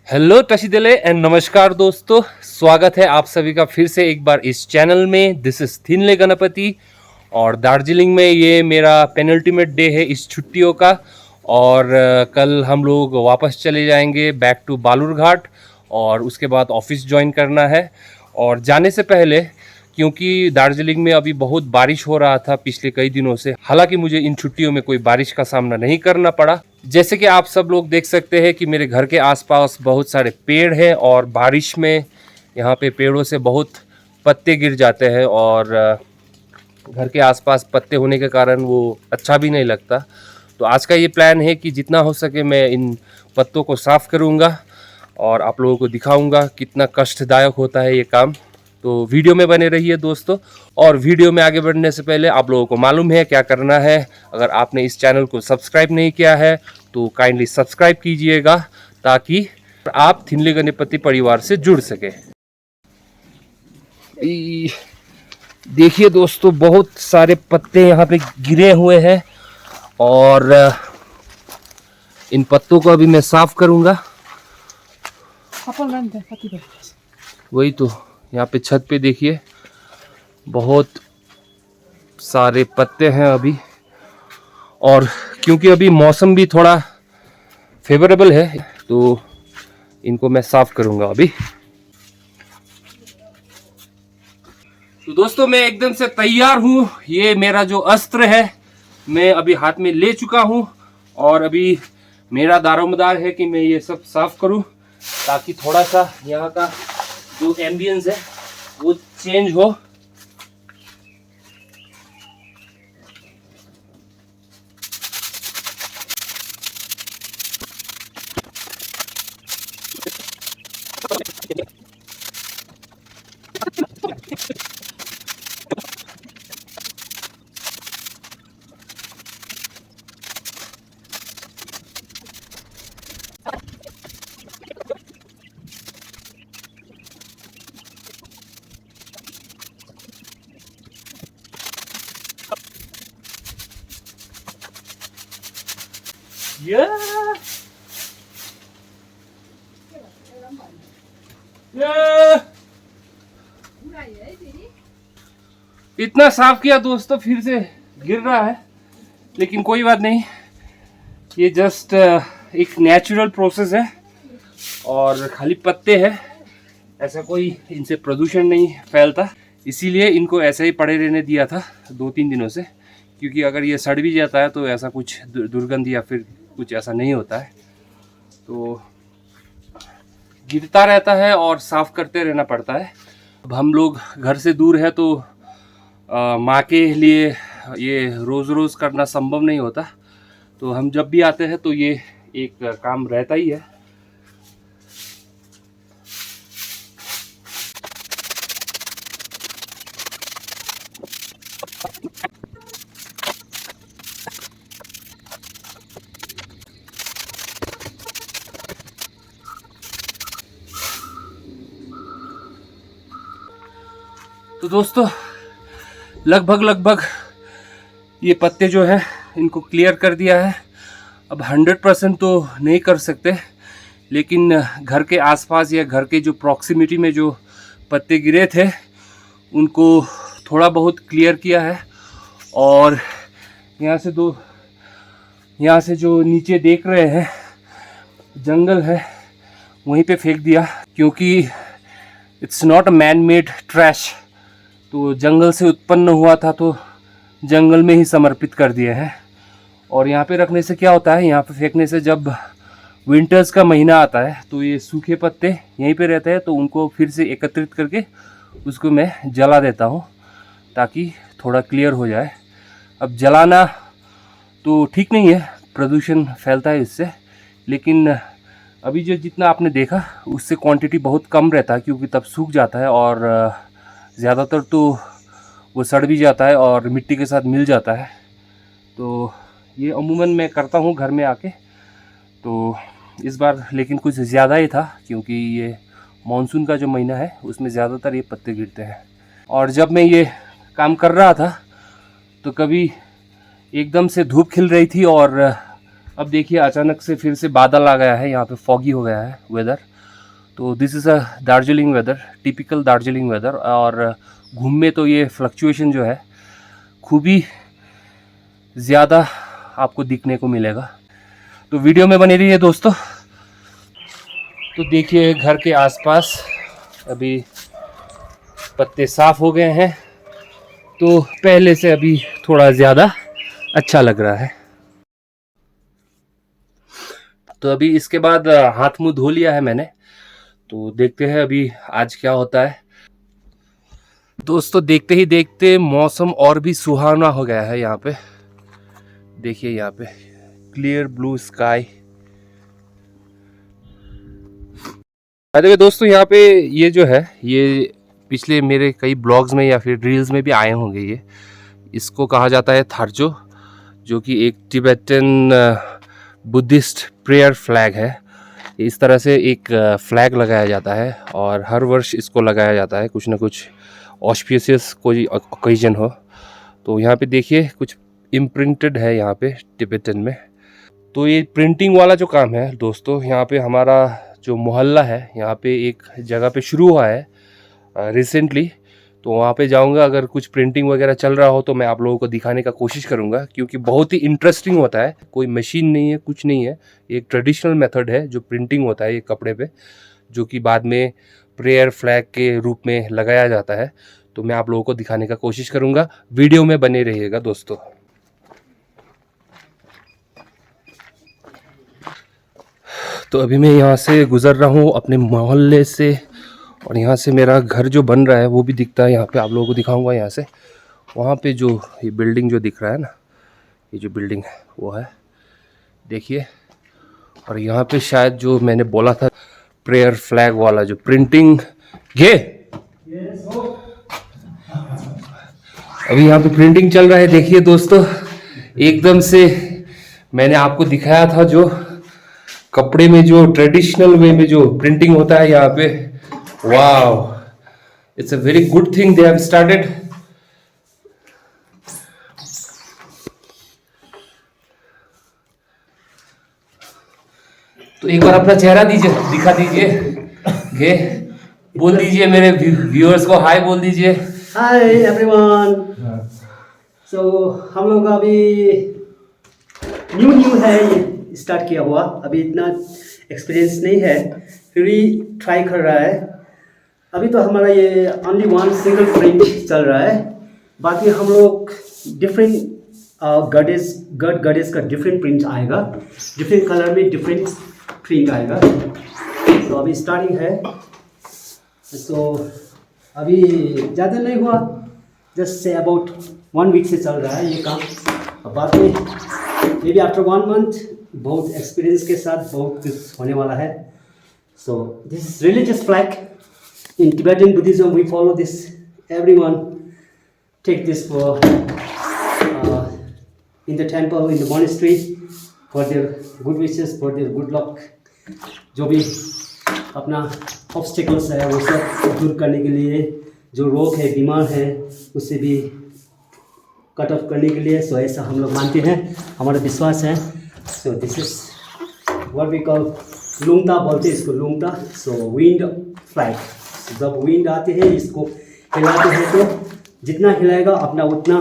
Hello टशीदले and नमस्कार दोस्तों, स्वागत है आप सभी का फिर से एक बार इस चैनल में। दिस इज थिनले गणपति और दार्जिलिंग में ये मेरा पेनल्टीमेट डे है इस छुट्टियों का। और कल हम लोग वापस चले जाएंगे बैक टू बालूरघाट और उसके बाद ऑफिस ज्वाइन करना है। और जाने से पहले, क्योंकि दार्जिलिंग में अभी बहुत बारिश हो रहा था पिछले कई दिनों से, हालांकि मुझे इन छुट्टियों में कोई बारिश का सामना नहीं करना पड़ा। जैसे कि आप सब लोग देख सकते हैं कि मेरे घर के आसपास बहुत सारे पेड़ हैं और बारिश में यहाँ पे पेड़ों से बहुत पत्ते गिर जाते हैं और घर के आसपास पत्ते होने के कारण वो अच्छा भी नहीं लगता। तो आज का ये प्लान है कि जितना हो सके मैं इन पत्तों को साफ़ करूँगा और आप लोगों को दिखाऊंगा कितना कष्टदायक होता है ये काम। तो वीडियो में बने रहिए दोस्तों। और वीडियो में आगे बढ़ने से पहले आप लोगों को मालूम है क्या करना है। अगर आपने इस चैनल को सब्सक्राइब नहीं किया है तो काइंडली सब्सक्राइब कीजिएगा ताकि आप थिनले गणपति परिवार से जुड़ सके। देखिए दोस्तों, बहुत सारे पत्ते यहाँ पे गिरे हुए हैं और इन पत्तों को अभी मैं साफ करूँगा। वही तो, यहाँ पे छत पे देखिए बहुत सारे पत्ते हैं अभी। और क्योंकि अभी मौसम भी थोड़ा फेवरेबल है तो इनको मैं साफ करूंगा अभी। तो दोस्तों, मैं एकदम से तैयार हूँ। ये मेरा जो अस्त्र है मैं अभी हाथ में ले चुका हूँ और अभी मेरा दारोमदार है कि मैं ये सब साफ करूँ ताकि थोड़ा सा यहाँ का जो एम्बियंस है वो चेंज हो। इतना साफ किया दोस्तों, फिर से गिर रहा है, लेकिन कोई बात नहीं। ये जस्ट एक नेचुरल प्रोसेस है और खाली पत्ते हैं, ऐसा कोई इनसे प्रदूषण नहीं फैलता, इसीलिए इनको ऐसे ही पड़े रहने दिया था 2-3 दिनों से। क्योंकि अगर ये सड़ भी जाता है तो ऐसा कुछ दुर्गंध या फिर कुछ ऐसा नहीं होता है। तो गिरता रहता है और साफ करते रहना पड़ता है। अब हम लोग घर से दूर है तो माँ के लिए ये रोज़ रोज़ करना संभव नहीं होता। तो हम जब भी आते हैं तो ये एक काम रहता ही है। तो दोस्तों, लगभग ये पत्ते जो है इनको क्लियर कर दिया है। अब 100% तो नहीं कर सकते, लेकिन घर के आसपास या घर के जो प्रॉक्सिमिटी में जो पत्ते गिरे थे उनको थोड़ा बहुत क्लियर किया है। और यहाँ से जो नीचे देख रहे हैं जंगल है वहीं पे फेंक दिया, क्योंकि it's not a man made trash. तो जंगल से उत्पन्न हुआ था तो जंगल में ही समर्पित कर दिए हैं। और यहाँ पे रखने से क्या होता है, यहाँ पे फेंकने से जब विंटर्स का महीना आता है तो ये सूखे पत्ते यहीं पे रहते हैं, तो उनको फिर से एकत्रित करके उसको मैं जला देता हूँ ताकि थोड़ा क्लियर हो जाए। अब जलाना तो ठीक नहीं है, प्रदूषण फैलता है इससे, लेकिन अभी जो जितना आपने देखा उससे क्वांटिटी बहुत कम रहता है, क्योंकि तब सूख जाता है और ज़्यादातर तो वो सड़ भी जाता है और मिट्टी के साथ मिल जाता है। तो ये अमूमन मैं करता हूँ घर में आके। तो इस बार लेकिन कुछ ज़्यादा ही था, क्योंकि ये मानसून का जो महीना है उसमें ज़्यादातर ये पत्ते गिरते हैं। और जब मैं ये काम कर रहा था तो कभी एकदम से धूप खिल रही थी और अब देखिए अचानक से फिर से बादल आ गया है, यहाँ पे फॉगी हो गया है वेदर। तो this is a Darjeeling weather, typical Darjeeling weather. और घूमने तो ये फ्लक्चुएशन जो है खूब ही ज़्यादा आपको दिखने को मिलेगा। तो वीडियो में बने रहिए दोस्तों। तो देखिए घर के आसपास अभी पत्ते साफ हो गए हैं, तो पहले से अभी थोड़ा ज़्यादा अच्छा लग रहा है। तो अभी इसके बाद हाथ मुंह धो लिया है मैंने, तो देखते हैं अभी आज क्या होता है। दोस्तों देखते ही देखते मौसम और भी सुहाना हो गया है। यहाँ पे देखिए, यहाँ पे क्लियर ब्लू स्काई। अरे दोस्तों यहाँ पे ये जो है, ये पिछले मेरे कई ब्लॉग्स में या फिर रील्स में भी आए होंगे। ये इसको कहा जाता है थार्जो, जो कि एक तिब्बतन बुद्धिस्ट प्रेयर फ्लैग है। इस तरह से एक फ्लैग लगाया जाता है और हर वर्ष इसको लगाया जाता है, कुछ ना कुछ ऑस्पिशियस कोई ओकेजन हो। तो यहाँ पे देखिए कुछ इम्प्रिंटेड है यहाँ पे तिब्बतन में। तो ये प्रिंटिंग वाला जो काम है दोस्तों, यहाँ पे हमारा जो मोहल्ला है, यहाँ पे एक जगह पे शुरू हुआ है रिसेंटली। तो वहाँ पे जाऊँगा, अगर कुछ प्रिंटिंग वगैरह चल रहा हो तो मैं आप लोगों को दिखाने का कोशिश करूँगा, क्योंकि बहुत ही इंटरेस्टिंग होता है। कोई मशीन नहीं है, कुछ नहीं है, एक ट्रेडिशनल मेथड है जो प्रिंटिंग होता है ये कपड़े पे, जो कि बाद में प्रेयर फ्लैग के रूप में लगाया जाता है। तो मैं आप लोगों को दिखाने का कोशिश करूँगा, वीडियो में बने रहिएगा दोस्तों। तो अभी मैं यहाँ से गुज़र रहा हूँ अपने मोहल्ले से, और यहाँ से मेरा घर जो बन रहा है वो भी दिखता है। यहाँ पे आप लोगों को दिखाऊंगा यहाँ से। वहाँ पे जो ये बिल्डिंग जो दिख रहा है ना, ये जो बिल्डिंग है वो है, देखिए। और यहाँ पे शायद जो मैंने बोला था प्रेयर फ्लैग वाला जो प्रिंटिंग, ये अभी यहाँ पे प्रिंटिंग चल रहा है। देखिए दोस्तों, एकदम से मैंने आपको दिखाया था जो कपड़े में जो ट्रेडिशनल वे में जो प्रिंटिंग होता है यहाँ पे, wow, it's a very good thing they have started. तो एक बार अपना चेहरा दीजिए, दिखा दीजिए, गे बोल दीजिए, मेरे व्यूअर्स को हाय बोल दीजिए। Hi everyone. सो हम लोग अभी न्यू है, ये स्टार्ट किया हुआ, अभी इतना एक्सपीरियंस नहीं है, फिर भी ट्राई कर रहा है। अभी तो हमारा ये ओनली वन सिंगल प्रिंट चल रहा है, बाकी हम लोग डिफरेंट गडेज का डिफरेंट प्रिंट आएगा, डिफरेंट कलर में डिफरेंट प्रिंट आएगा। तो अभी स्टार्टिंग है, तो अभी ज़्यादा नहीं हुआ, जस्ट से अबाउट 1 वीक से चल रहा है ये काम। अब बाद में मे बी आफ्टर 1 मंथ बहुत एक्सपीरियंस के साथ बहुत कुछ होने वाला है। So this is religious flag in Tibetan Buddhism, we follow this, everyone take this for in the temple, in the monastery, for their good wishes, for their good luck, जो भी अपना ऑब्स्टिकल्स है वो सब दूर करने के लिए, जो रोग है, बीमार है, उससे भी कट ऑफ करने के लिए। सो ऐसा हम लोग मानते हैं, हमारा विश्वास है। So this is what we call lungta, बोलते हैं इसको लुंगता। सो विंड फ्लैग, जब विंड आते हैं इसको हिलाते हैं, तो जितना हिलाएगा अपना उतना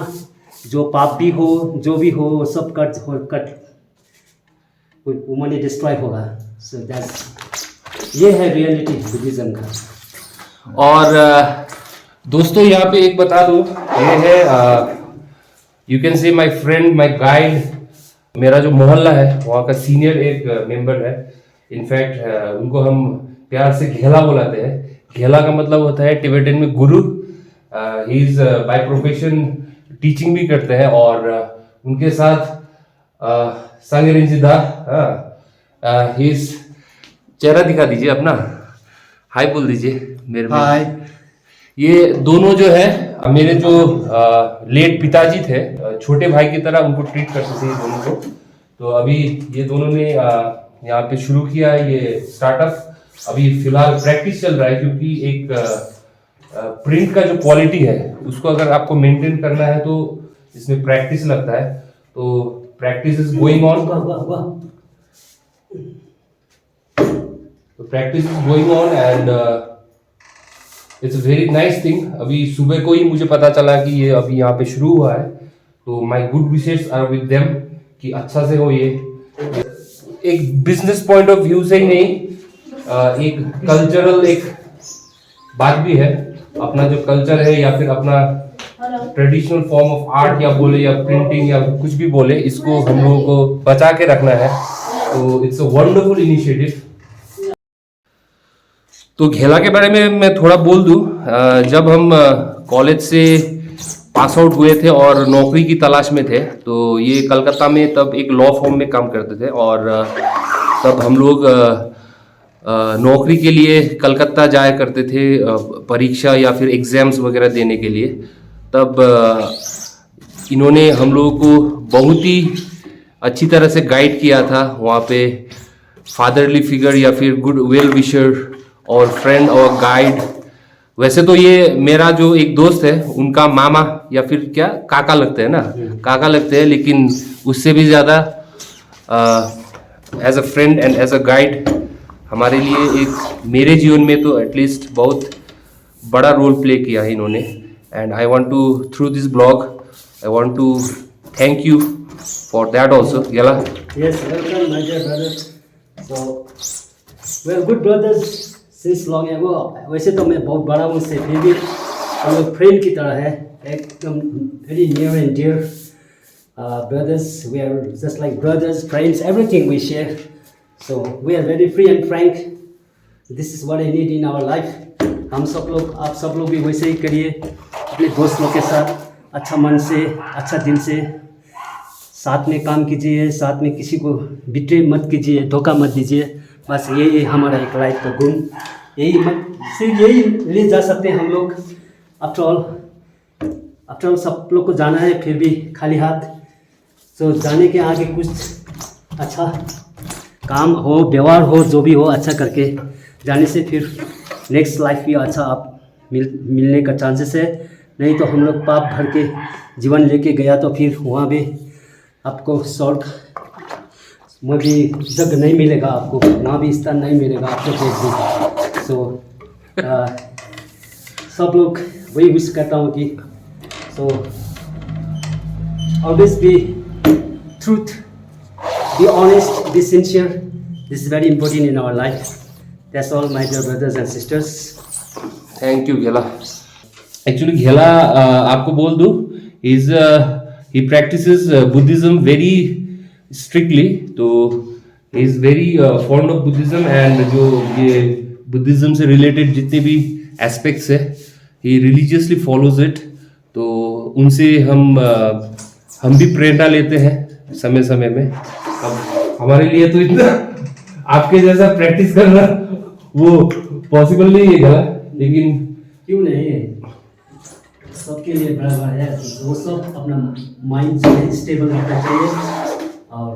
जो पाप भी हो, जो भी हो, सब कट वो मनी डिस्ट्रॉय होगा। सो दैट्स, ये है रियलिटी बुद्धिज्म का। और दोस्तों यहाँ पे एक बता दूँ, ये है you can say my friend, my guide, मेरा जो मोहल्ला है वहाँ का सीनियर एक मेंबर है। इनफैक्ट उनको हम प्यार से घेला बुलाते हैं। घेला का मतलब होता है टिबेटन में गुरु। He is by profession teaching भी करते हैं, और उनके साथ संगरिंजिदा, ही इज, चेहरा दिखा दीजिए अपना, हाय बोल दीजिए मेरे में। हाय। ये दोनों जो है मेरे जो लेट पिताजी थे, छोटे भाई की तरह उनको ट्रीट करते थे ये दोनों को। तो अभी ये दोनों ने यहाँ पे शुरू किया है ये स्टार्टअप। अभी फिलहाल प्रैक्टिस चल रहा है, क्योंकि एक प्रिंट का जो क्वालिटी है उसको अगर आपको मेंटेन करना है तो इसमें प्रैक्टिस लगता है। तो practice is going on. The practice is going on and it's a very nice thing. अभी सुबह को ही मुझे पता चला कि ये अभी यहाँ पे शुरू हुआ है, तो my good wishes are with them कि अच्छा से हो ये। एक बिजनेस पॉइंट ऑफ व्यू से ही नहीं, एक कल्चरल एक बात भी है। अपना जो कल्चर है या फिर अपना ट्रेडिशनल फॉर्म ऑफ आर्ट या बोले या प्रिंटिंग या कुछ भी बोले, इसको हम लोगों को बचा के रखना है, तो इट्स अ वंडरफुल इनिशिएटिव। तो घेला के बारे में मैं थोड़ा बोल दूं। जब हम कॉलेज से पास आउट हुए थे और नौकरी की तलाश में थे, तो ये कलकत्ता में तब एक लॉ फॉर्म में काम करते थे और तब हम लोग नौकरी के लिए कलकत्ता जाया करते थे, परीक्षा या फिर एग्ज़ाम्स वगैरह देने के लिए। तब इन्होंने हम लोगों को बहुत ही अच्छी तरह से गाइड किया था। वहाँ पे फादरली फिगर या फिर गुड वेल विशर और फ्रेंड और गाइड। वैसे तो ये मेरा जो एक दोस्त है, उनका मामा या फिर क्या काका लगते हैं ना, काका लगते हैं, लेकिन उससे भी ज़्यादा as a friend and as a guide हमारे लिए एक मेरे जीवन में तो एटलीस्ट बहुत बड़ा रोल प्ले किया है इन्होंने। And I want to through this blog I want to thank you for that also. गेला, Yes, welcome, my dear brother. So, we're good brothers since long ago. वैसे तो मैं बहुत बड़ा हूँ उससे, फिर भी हम लोग फ्रेंड की तरह है, एकदम very near and dear brothers. We are just like brothers, friends, everything we share. So we are very free and frank. This is what I need in our life. हम सब लोग, आप सब लोग भी वैसे ही करिए अपने दोस्त लोग के साथ, अच्छा मन से, अच्छा दिल से साथ में काम कीजिए, साथ में किसी को बिट्रे मत कीजिए, धोखा मत दीजिए। बस यही हमारा एक लाइफ का गुण, यही सिर्फ यही ले जा सकते हैं हम लोग। आफ्टर ऑल सब लोग को जाना है, फिर भी खाली हाथ। तो जाने के आगे कुछ अच्छा काम हो, व्यवहार हो, जो भी हो अच्छा करके जाने से फिर नेक्स्ट लाइफ भी अच्छा आप मिलने का चांसेस है। नहीं तो हम लोग पाप भर के जीवन लेके गया तो फिर वहाँ भी आपको स्वर्ग में भी जग नहीं मिलेगा, आपको वहाँ भी स्थान नहीं मिलेगा आपको देख भी। सो सब लोग वही विश करता हूँ कि so always be truth, be honest, be sincere. This is very important in our life. That's all, my dear brothers and sisters. Thank you Ghela. Actually Ghela आपको बोल दूं, he practices Buddhism very strictly, तो he is very fond of Buddhism and जो ये Buddhism से related जितने भी aspects है, he religiously follows it। तो उनसे हम भी प्रेरणा लेते हैं समय समय में। अब हमारे लिए तो इतना आपके जैसा प्रैक्टिस करना वो पॉसिबल नहीं है घेला, लेकिन क्यों नहीं, सबके लिए बराबर है। वो सब अपना माइंड जो है स्टेबल रखना चाहिए और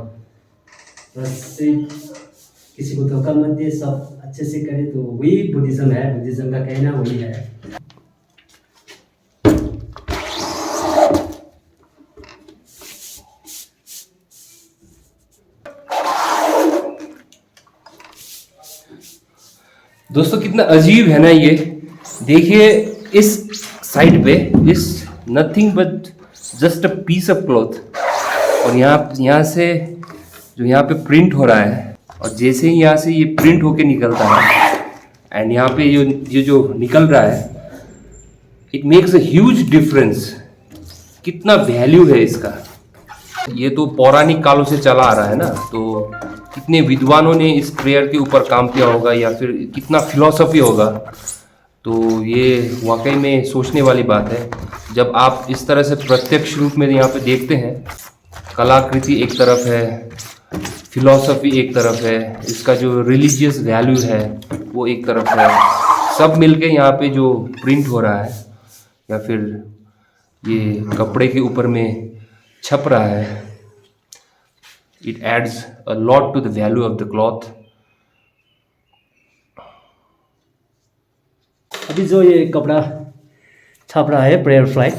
बस किसी को धोखा मत दे, सब अच्छे से करे, तो वही बुद्धिज्म है। बुद्धिज्म का कहना वही है। दोस्तों कितना अजीब है ना ये, देखिए इस साइड पे is nothing but just a piece of cloth, और यहाँ से जो यहाँ पे प्रिंट हो रहा है, और जैसे ही यहाँ से ये प्रिंट होके निकलता है एंड यहाँ पे ये जो निकल रहा है, it makes a huge difference. कितना वैल्यू है इसका। ये तो पौराणिक कालों से चला आ रहा है ना, तो कितने विद्वानों ने इस प्रेयर के ऊपर काम किया होगा या फिर कितना फिलॉसफी होगा। तो ये वाकई में सोचने वाली बात है। जब आप इस तरह से प्रत्यक्ष रूप में यहाँ पे देखते हैं, कलाकृति एक तरफ है, फिलॉसफी एक तरफ है, इसका जो रिलीजियस वैल्यू है वो एक तरफ है, सब मिलके यहाँ पे जो प्रिंट हो रहा है या फिर ये कपड़े के ऊपर में छप रहा है, it adds a lot to the value of the cloth. अभी जो ये कपड़ा छाप रहा है प्रेयर फ्लैग,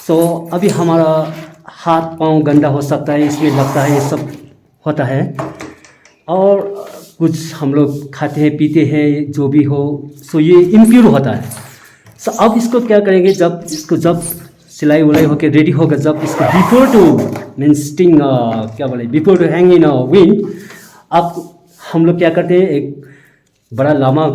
सो अभी हमारा हाथ पांव गंदा हो सकता है, इसमें लगता है, ये सब होता है। और कुछ हम लोग खाते हैं पीते हैं जो भी हो, सो ये इम्प्योर होता है। सो अब इसको क्या करेंगे, जब सिलाई उलाई होकर रेडी होगा, जब इसको बिफोर टू मीन स्टिंग क्या बोले, before to hang in wind, अब हम लोग क्या करते हैं, एक बड़ा लामा,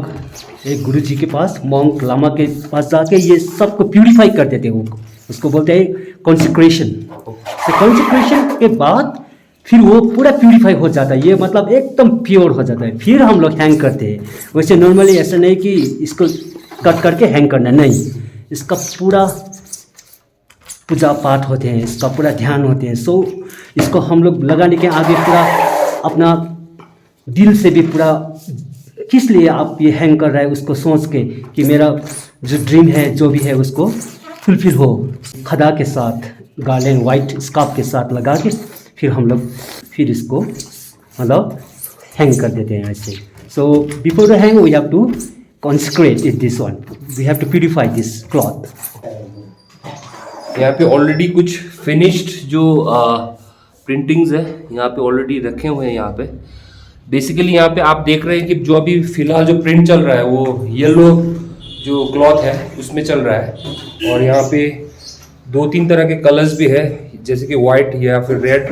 एक गुरु जी के पास, मॉन्क लामा के पास जाके ये सबको प्यूरिफाई कर देते हैं। उसको बोलते हैं कॉन्सेक्रेशन। तो कॉन्सेक्रेशन के बाद फिर वो पूरा प्यूरिफाई हो जाता है, ये मतलब एकदम प्योर हो जाता है, फिर हम लोग हैंग करते हैं। वैसे नॉर्मली ऐसा नहीं कि इसको कट करके हैंग करना, नहीं, इसका पूरा पूजा पाठ होते हैं, इसका पूरा ध्यान होते हैं। सो इसको हम लोग लगाने के आगे पूरा अपना दिल से भी पूरा, किस लिए आप ये हैंग कर रहे हैं उसको सोच के कि मेरा जो ड्रीम है जो भी है उसको फुलफिल हो। खदा के साथ गार्लैंड वाइट स्कार्फ के साथ लगा के फिर हम लोग फिर इसको मतलब हैंग कर देते हैं ऐसे। So before the hang we have to consecrate it, this one we have to purify this cloth। यहाँ पे ऑलरेडी कुछ फिनिश्ड जो प्रिंटिंग्स है यहाँ पे ऑलरेडी रखे हुए हैं। यहाँ पे बेसिकली यहाँ पे आप देख रहे हैं कि जो अभी फिलहाल जो प्रिंट चल रहा है वो येलो जो क्लॉथ है उसमें चल रहा है। और यहाँ पे 2-3 तरह के कलर्स भी है, जैसे कि वाइट या फिर रेड।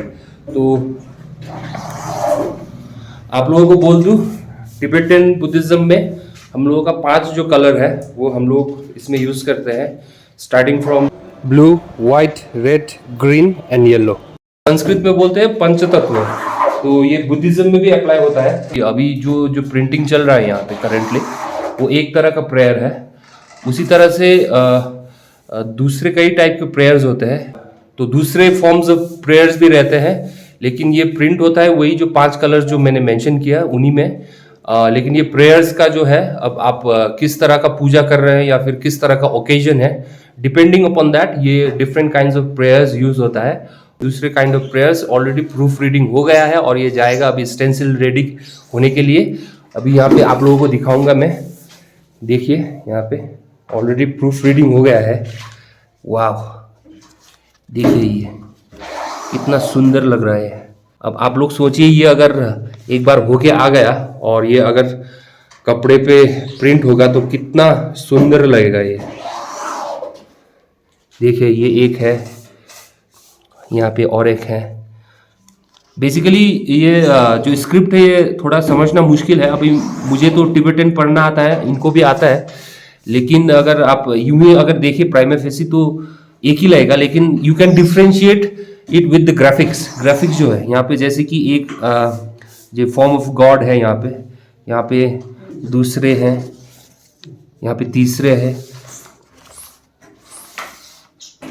तो आप लोगों को बोल दूँ, टिबेटन बुद्धिज्म में हम लोगों का 5 जो कलर है वो हम लोग इसमें यूज करते हैं, starting from blue, white, red, green and yellow. Sanskrit में बोलते हैं पंचतत्व। तो ये बुद्धिज्म में भी अप्लाई होता है। कि अभी जो प्रिंटिंग चल रहा है यहाँ पे करेंटली, वो एक तरह का प्रेयर है। उसी तरह से दूसरे कई टाइप के प्रेयर्स होते हैं, तो दूसरे फॉर्म्स ऑफ प्रेयर्स भी रहते हैं, लेकिन ये प्रिंट होता है वही जो 5 कलर्स जो मैंने मेंशन किया उन्हीं में। लेकिन ये प्रेयर्स का जो है, अब आप किस तरह का पूजा कर रहे हैं या फिर किस तरह का ओकेजन है, डिपेंडिंग अपॉन दैट ये different kinds of prayers use होता है। दूसरे kind of prayers already proof reading हो गया है और ये जाएगा अभी स्टेंसिल रेडी होने के लिए। अभी यहाँ पे आप लोगों को दिखाऊंगा मैं, देखिए यहाँ पे ऑलरेडी प्रूफ रीडिंग हो गया है। वाह, देखिए ये कितना सुंदर लग रहा है। अब आप लोग सोचिए, ये अगर एक बार होके आ गया और ये अगर कपड़े पे प्रिंट होगा तो कितना सुंदर लगेगा ये। देखिए ये एक है, यहाँ पे और एक है। बेसिकली ये जो स्क्रिप्ट है ये थोड़ा समझना मुश्किल है। अभी मुझे तो टिबेटन पढ़ना आता है, इनको भी आता है, लेकिन अगर आप यूं ही अगर देखिए प्राइमा फेसी तो एक ही लगेगा, लेकिन you can differentiate it with the graphics जो है यहाँ पे, जैसे कि एक जो फॉर्म ऑफ गॉड है यहाँ पे दूसरे हैं, यहाँ पे तीसरे है,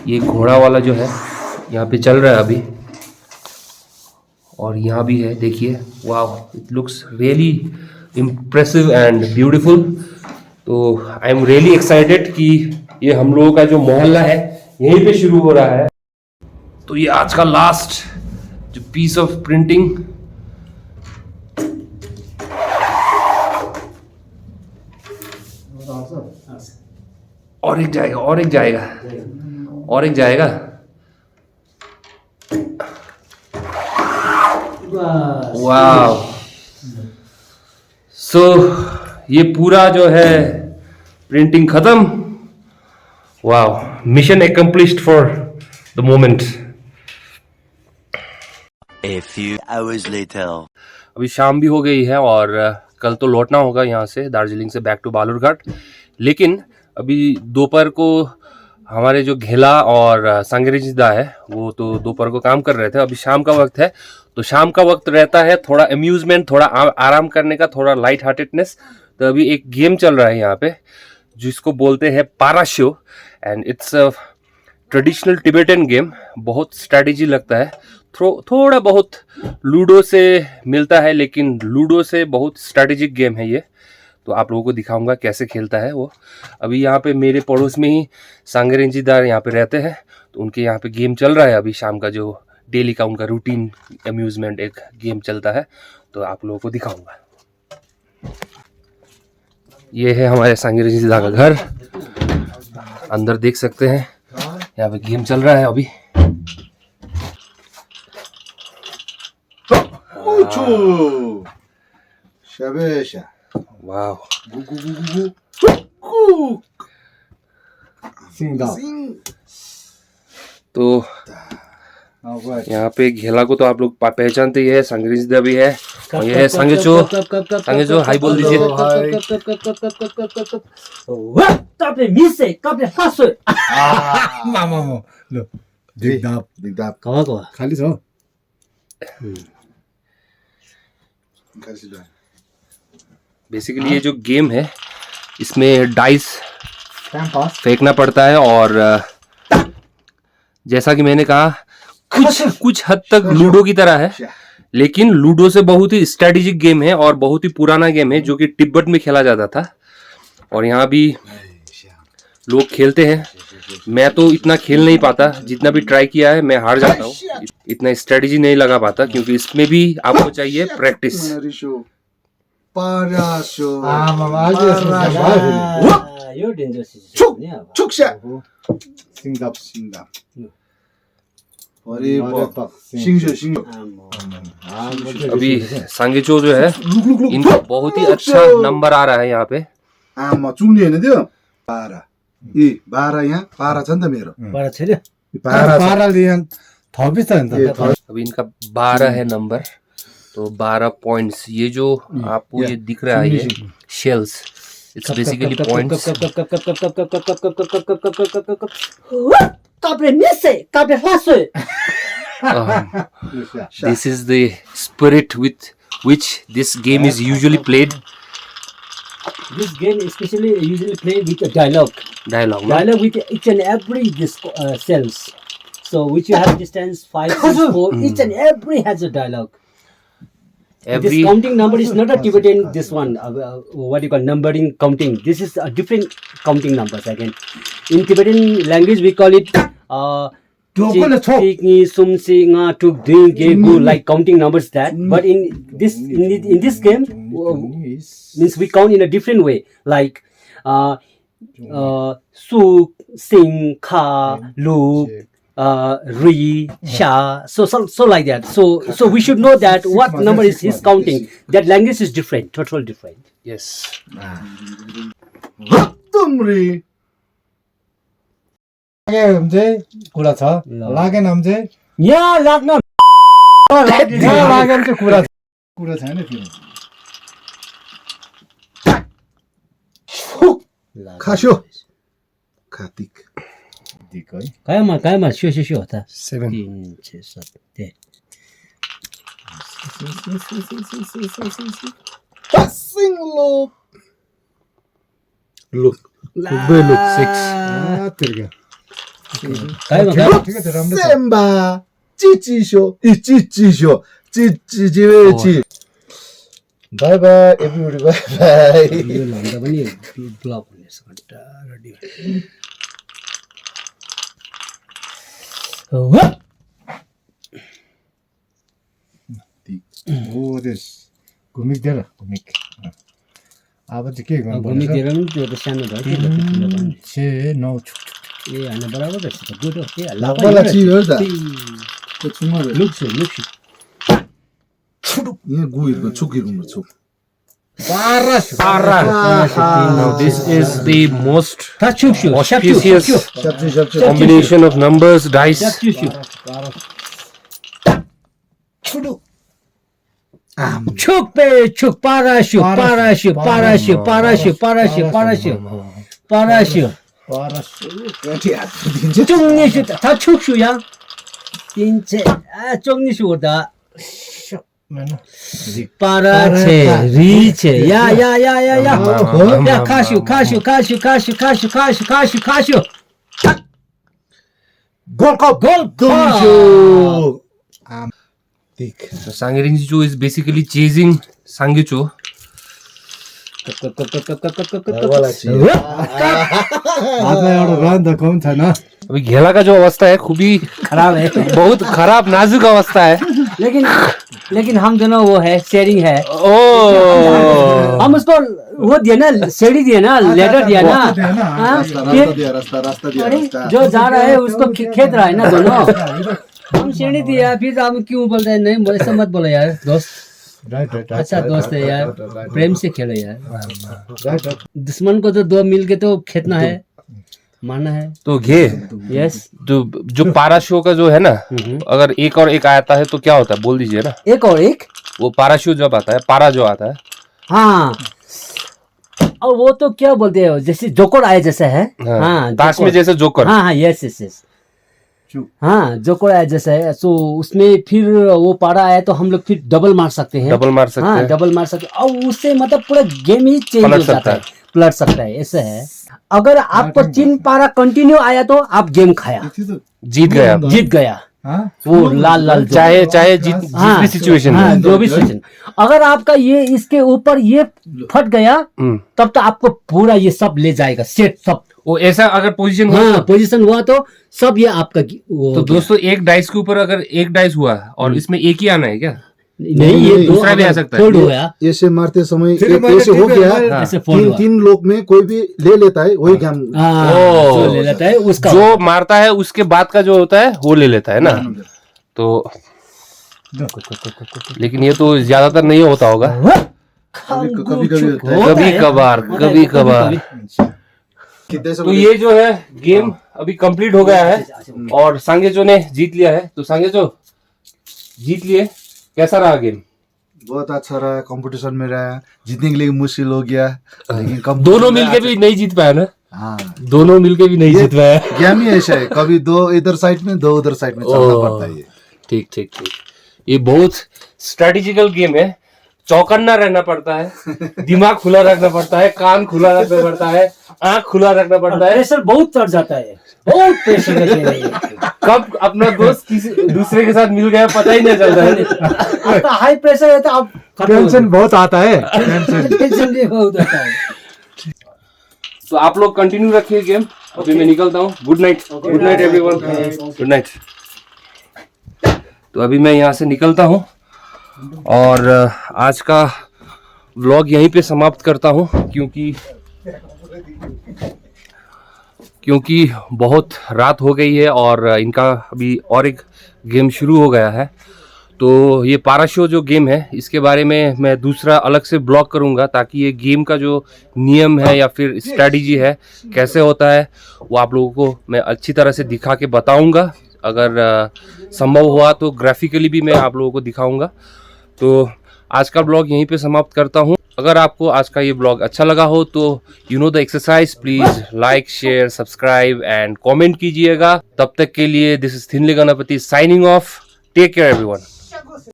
ये घोड़ा वाला जो है यहाँ पे चल रहा है अभी, और यहाँ भी है, देखिए। वाह, it looks really impressive and beautiful. तो आई एम रियली एक्साइटेड कि ये हम लोगों का जो मोहल्ला है यहीं पे शुरू हो रहा है। तो ये आज का लास्ट जो पीस ऑफ प्रिंटिंग, और एक जाएगा और एक जाएगा और एक जाएगा। वाह, सो ये पूरा जो है प्रिंटिंग खत्म। वाह, mission accomplished for the moment. A few hours later. अभी शाम भी हो गई है और कल तो लौटना होगा यहाँ से, दार्जिलिंग से बैक टू बालूरघाट। लेकिन अभी दोपहर को हमारे जो घेला और सांगरेजिदा है वो तो दोपहर को काम कर रहे थे। अभी शाम का वक्त है, तो शाम का वक्त रहता है थोड़ा अम्यूजमेंट, थोड़ा आराम करने का, थोड़ा लाइट हार्टेडनेस। तो अभी एक गेम चल रहा है यहाँ पे जिसको बोलते हैं पाराशो, and it's a traditional Tibetan game. बहुत स्ट्रैटेजी लगता है, थोड़ा बहुत लूडो से मिलता है, लेकिन लूडो से बहुत स्ट्रैटेजिक गेम है ये। तो आप लोगों को दिखाऊंगा कैसे खेलता है वो। अभी यहाँ पे मेरे पड़ोस में ही सांगरेंजीदार यहाँ पे रहते हैं, तो उनके यहाँ पे गेम चल रहा है अभी शाम का, जो डेली का उनका रूटीन अम्यूजमेंट एक गेम चलता है, तो आप लोगों को दिखाऊंगा। ये है हमारे सांगरेंजीदार का घर, अंदर देख सकते हैं, यहाँ पे गेम चल रहा है अभी। 초. 샤베샤. वाह। 구구구구구. 싱다. 싱. तो यहाँ पे घेला को तो आप लोग पहचानते ही है, संग्रिजदा भी है और ये है संगेचो हाई बोल दीजिए। काप्रे मिसे काप्रे फासो 마마마. 너. 닉답. 닉답. कहाँको खाली छ? 가시다. बेसिकली ये जो गेम है इसमें डाइस टाइम पास. फेंकना पड़ता है और जैसा कि मैंने कहा कुछ हद तक लूडो की तरह है, लेकिन लूडो से बहुत ही स्ट्रेटेजिक गेम है और बहुत ही पुराना गेम है जो कि तिब्बत में खेला जाता था और यहाँ भी लोग खेलते हैं। मैं तो इतना खेल नहीं पाता, जितना भी ट्राई किया है मैं हार जाता हूँ, इतना स्ट्रेटेजी नहीं लगा पाता क्योंकि इसमें भी आपको चाहिए प्रैक्टिस। 파라쇼. 파라쇼. 마마 알겠어. यो डेन्जर 촉! सिचुएसन है 촉샤. 싱답. 싱답. 어리 뭐 싱쇼 싱쇼. अभी सांगेचो जो है इनको बहुत ही अच्छा नंबर आ रहा है यहाँ पे। 아뭐 중리했는데요. 바라. 이 바라야 바라 잔다 मेरो. बडा छैन 파랄리안 더 비싼다. अभी इनका 12 है नंबर, तो 12 पॉइंट्स। ये जो आपको ये दिख रहा है ये शेल्स, इट्स बेसिकली पॉइंट्स। काप्रे मिसे काप्रे Faso This is the spirit with which this game is usually played. This game especially usually played with a dialogue. Dialogue, no? Dialogue with each and every this cells. So which you have distance 5, 6, 4. Each and every has a dialogue. Every This counting number is not a Tibetan. This one, what you call numbering counting. This is a different counting numbers again. In Tibetan language, we call it like counting numbers that. But in this game, means we count in a different way, like su, sing, ka, lu. Ri, sha, so like that. So we should know that what number is his counting. That language is different, totally different. yes. 뜸리. लागे हमजे कुरा छ. लागेन हमजे. यहाँ लाग्न यहाँ लागेन चाहिँ कुरा छ. कुरा छैन फेरि. 카쇼. 카틱. दिक है. कायमा स्यो होता 7. 3, 6, 7 파싱로. Look. Look 6. तिर्गे. कायमा ठिकै छ राम्रो छ. 셈바. 찌찌쇼. 이 찌찌쇼. 찌찌지वे지. Bye bye everybody bye bye. यो भन्दा पनि ब्लक हुनेछ घण्टा रेडी हो देस. घुमिक दिएर घुमिक. अब चाहिँ के गर्नु घुमी दिएर पनि त्यो त सानो भयो के ठुलो भयो 6 9 ए हैन बराबर रहेछ त गुड हो के लापला चियो त. त्यो चुमर लुक्स यहाँ गुइको छुकिरुम छु. Now this is the most Shapshu. auspicious 샵지. combination of numbers, dice. Chuk parashu. Chungnishu ta chukshu ya. Tinche chungnishu da. Parache, riche, ya. Ya kashu. golkom쇼. दिक. Sangecho is basically chasing Sangecho. वाला चियो. हातमा एउटा run त कम छैन. अभी घेला का जो अवस्था है खूब ही खराब है बहुत खराब नाजुक अवस्था है. लेकिन हम दोनों वो है शेयरिंग है. ओ हम उसको वो दिया ना सीढ़ी दिया ना लेटर दिया ना. रास्ता दिया. अरे जो जा रहा है उसको खेद रहा है ना दोनों. हम सीढ़ी दिया फिर हम क्यों बोल रहे हैं नहीं ऐसा मत बोलो यार दोस्त. राइट अच्छा दोस्त है यार, प्रेम से खेलो यार। राइट दुश्मन को तो दो मिल के तो खेतना है, मारना है। तो घे यस। जो पाराशो का जो है ना, अगर एक और एक आता है तो क्या होता है, बोल दीजिए ना। एक और एक, वो पाराशो जब आता है, पारा जो आता है, हाँ, और वो तो क्या बोलते हैं, जैसे जोकर आया जैसा है। हाँ, ताश में जोकर। जैसे जोकर। हाँ हाँ, यस यस यस, हाँ जोकर आया जैसा है। सो उसमें फिर वो पारा आया तो हम लोग फिर डबल मार सकते हैं। डबल मार सकते हाँ, हैं। डबल मार सकते हैं, और उससे मतलब पूरा गेम ही चेंज हो पलट जाता सकता है, पलट सकता है, ऐसा है। अगर आपको 3 पारा कंटिन्यू आया तो आप गेम खाया, जीत गया। जीत गया। हाँ वो लाल लाल जो- चाहे जीत भी सिचुएशन हाँ, में। जो भी सिचुएशन। अगर आपका ये इसके ऊपर ये फट गया, तब तो आपको पूरा ये सब ले जाएगा, सेट सब। वो ऐसा अगर पोजीशन हुआ हाँ, पोजीशन हुआ तो सब ये आपका वो तो दोस्तों एक डाइस के ऊपर अगर एक डाइस हुआ और इसमें एक ही आना है क्या? नहीं, ये दो दूसरा भी आ सकता है। फोल्ड हो गया, ऐसे मारते समय फिर मैंने ऐसे हो ठीक है, गया, ऐसे फोल्ड हुआ। 3 लोग में कोई भी ले लेता है, वही गेम। हाँ, ओ। जो ले लेता है उसका। जो मारता है उसके बाद का जो होता है वो ले लेता है ना। तो लेकिन ये तो ज्यादातर नहीं होता होगा, कभी-कभी होता है। होता कभी है, कभार, होता है, कभी कभार। कितने तो ये जो है गेम अभी कंप्लीट हो गया है और सांगेजो ने जीत लिया है। तो सांगेजो जीत लिए, कैसा रहा गेम? बहुत अच्छा रहा, कंपटीशन में रहा, जीतने के लिए मुश्किल हो गया, लेकिन दोनों मिलके भी नहीं जीत पाया ना। हाँ, दोनों मिलके भी नहीं जीत पाया। गेम ही ऐसा है, कभी 2 इधर साइड में 2 उधर साइड में चलना पड़ता है। ठीक ठीक ठीक, ये बहुत स्ट्रेटेजिकल गेम है। चौकन्ना रहना पड़ता है, दिमाग खुला रखना पड़ता है, कान खुला रखना पड़ता है, आंख खुला रखना पड़ता है। प्रेशर बहुत चढ़ जाता है, बहुत प्रेशर का खेल है ये। कब अपना दोस्त किसी दूसरे के साथ मिल गया पता ही नहीं चलता है। आपका हाई प्रेशर है तो आप टेंशन बहुत आता है, टेंशन भी बहुत आता है। तो आप लोग कंटिन्यू रखिए गेम, अभी मैं निकलता हूँ। Good night everyone, good night. तो अभी मैं यहाँ से निकलता हूँ और आज का व्लॉग यहीं पे समाप्त करता हूँ, क्योंकि बहुत रात हो गई है और इनका अभी और एक गेम शुरू हो गया है। तो ये पाराशो जो गेम है इसके बारे में मैं दूसरा अलग से ब्लॉग करूंगा, ताकि ये गेम का जो नियम है या फिर स्ट्रैटेजी है कैसे होता है वो आप लोगों को मैं अच्छी तरह से दिखा के बताऊंगा। अगर संभव हुआ तो ग्राफिकली भी मैं आप लोगों को दिखाऊंगा। तो आज का ब्लॉग यहीं पे समाप्त करता हूँ। अगर आपको आज का ये ब्लॉग अच्छा लगा हो तो you know the exercise, please like share subscribe and comment कीजिएगा। तब तक के लिए this is Thinley Ganpati signing off. Take care everyone.